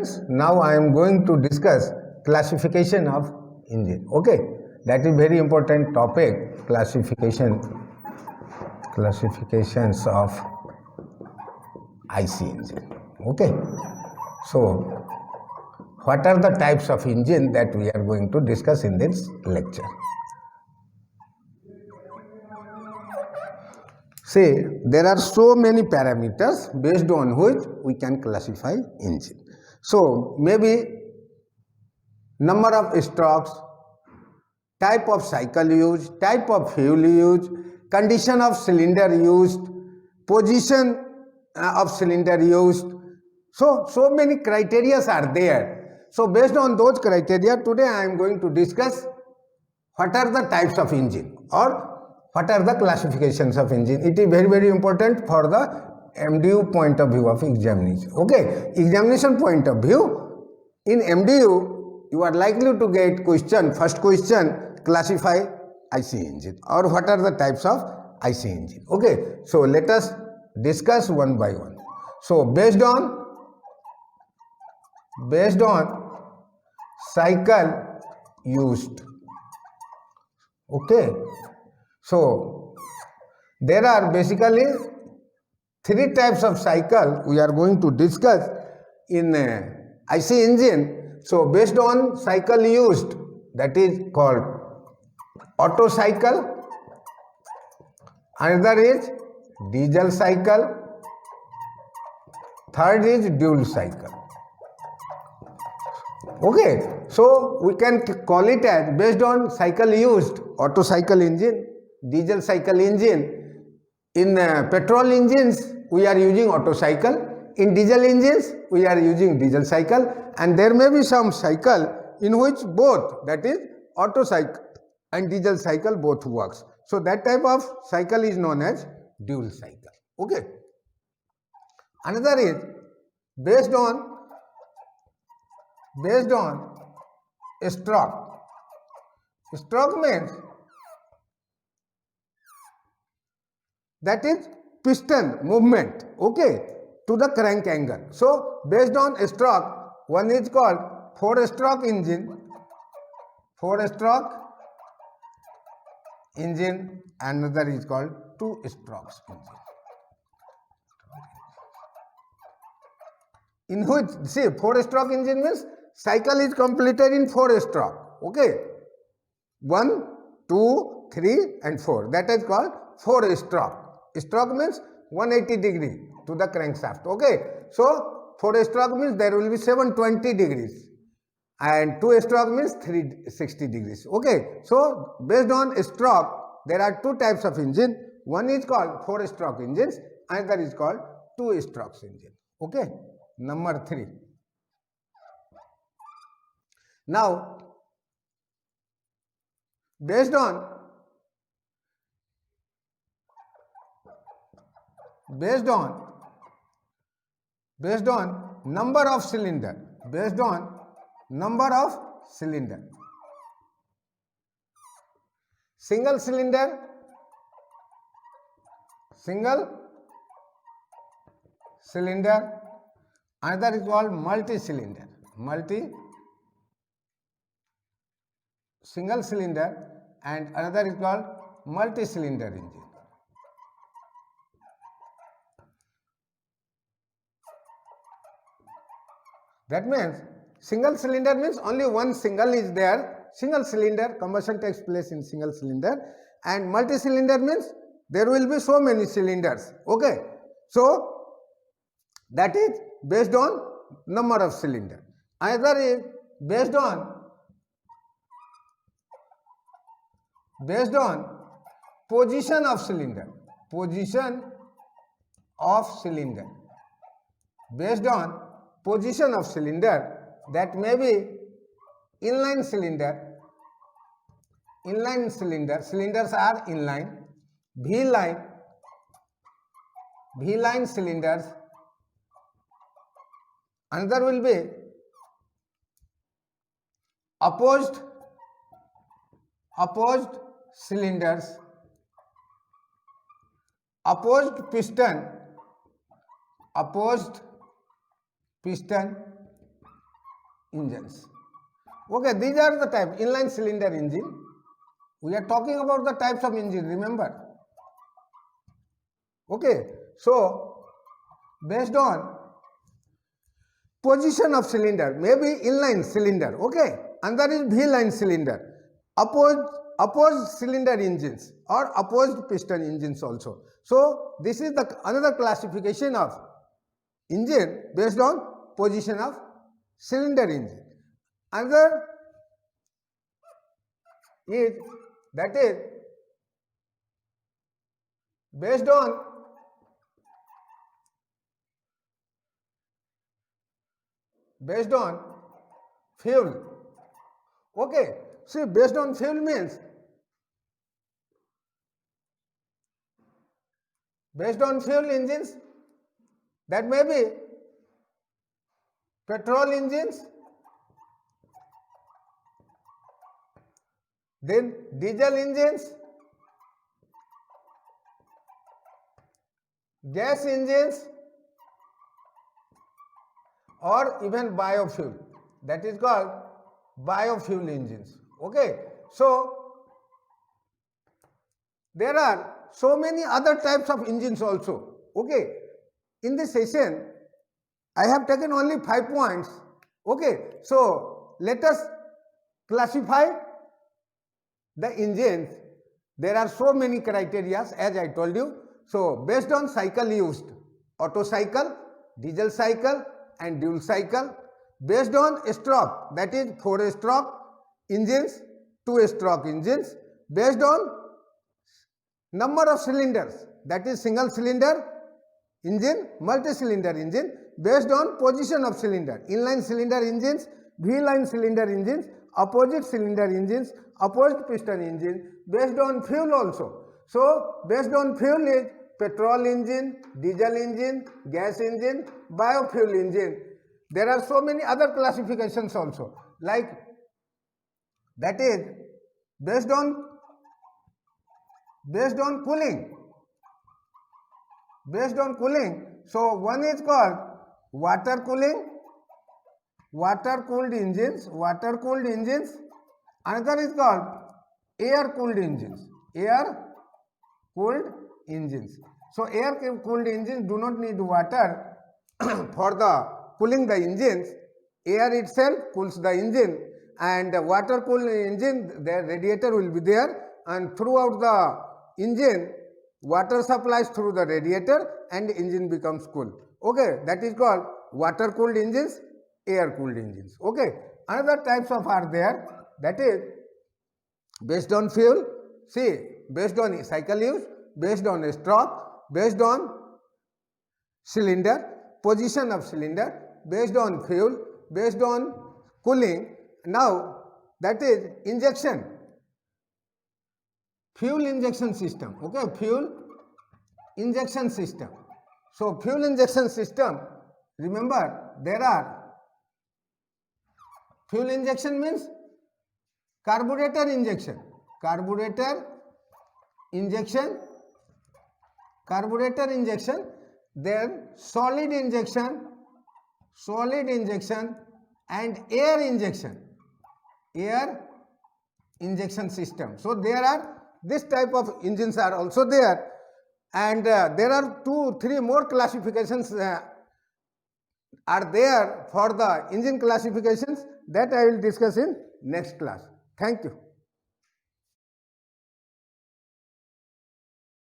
means now I am going to discuss classification of engine. Okay, that is very important topic, classifications of IC engine. Okay, so what are the types of engine that we are going to discuss in this lecture? See, there are so many parameters based on which we can classify engine. So maybe number of strokes, type of cycle used, type of fuel used, condition of cylinder used, position of cylinder used. So many criteria are there. So based on those criteria, today I am going to discuss what are the types of engine or what are the classifications of engine. It is very important for the MDU point of view of examination. Okay, examination point of view, in MDU you are likely to get question, first question, classify IC engine or what are the types of IC engine. Okay, so let us discuss one by one. So based on cycle used. Okay, so there are basically three types of cycle we are going to discuss in IC engine. So based on cycle used, that is called Otto cycle, another is diesel cycle, third is dual cycle. Okay, so we can call it as based on cycle used, Otto cycle engine, diesel cycle engine. In petrol engines we are using Otto cycle, in diesel engines we are using diesel cycle, and there may be some cycle in which both, that is Otto cycle and diesel cycle both works. So that type of cycle is known as dual cycle. Okay, another is based on stroke. Stroke means that is piston movement, okay, to the crank angle. So based on stroke, one is called 4-stroke engine, another is called 2-strokes engine. In which, see, 4-stroke engine means cycle is completed in 4-stroke. Okay, 1, 2, 3 and 4. That is called 4-stroke. Stroke means 180 degree to the crankshaft. Okay, so 4-stroke means there will be 720 degrees and 2-stroke means 360 degrees. Okay, so based on stroke, there are two types of engine. One is called 4-stroke engines, another is called 2-strokes engine. Okay, number 3. Now, based on number of cylinder, single cylinder, another is called multi-cylinder, single cylinder, and another is called multi-cylinder engine. That means single cylinder means only one single is there, single cylinder, combustion takes place in single cylinder, and multi-cylinder means there will be so many cylinders. Okay, so that is based on number of cylinder. Another is based on position of cylinder, based on position of cylinder, that may be inline cylinder, cylinders are inline, V-line cylinders, another will be opposed cylinders, opposed piston, engines. Okay, these are the type inline cylinder engine. We are talking about the types of engine, remember. Okay, so based on position of cylinder, maybe inline cylinder, okay, another is V-line cylinder, opposed cylinder engines or opposed piston engines also. So this is the another classification of engine based on position of cylinder engine. Another is that is based on fuel. Okay, see, based on fuel means based on fuel engines, that may be petrol engines, then diesel engines, gas engines, or even biofuel, that is called biofuel engines. Okay, so there are so many other types of engines also. Okay, in this session I have taken only 5 points. Okay, so let us classify the engines. There are so many criteria as I told you. So based on cycle used, Otto cycle, diesel cycle and dual cycle. Based on stroke, that is 4-stroke engines, 2-stroke engines. Based on number of cylinders, that is single cylinder engine, multi-cylinder engine. Based on position of cylinder, inline cylinder engines, V-line cylinder engines, opposite cylinder engines, opposed piston engine. Based on fuel also. So based on fuel is petrol engine, diesel engine, gas engine, biofuel engine. There are so many other classifications also, like that is based on cooling. Based on cooling, so one is called water cooling, water cooled engines. Another is called air cooled engines. So air cooled engines do not need water for the cooling the engines. Air itself cools the engine, and water cooled engine, the radiator will be there, and throughout the engine water supplies through the radiator and engine becomes cool. Okay, that is called water cooled engines, air cooled engines. Okay, another types of are there, that is based on fuel. See, based on cycle use, based on stroke, based on cylinder, position of cylinder, based on fuel, based on cooling. Now that is injection, fuel injection system. Okay, fuel injection system. So fuel injection system, remember there are fuel injection means carburetor injection, then solid injection and air injection system. So there are this type of engines are also there, and there are 2-3 more classifications are there for the engine classifications, that I will discuss in next class. Thank you.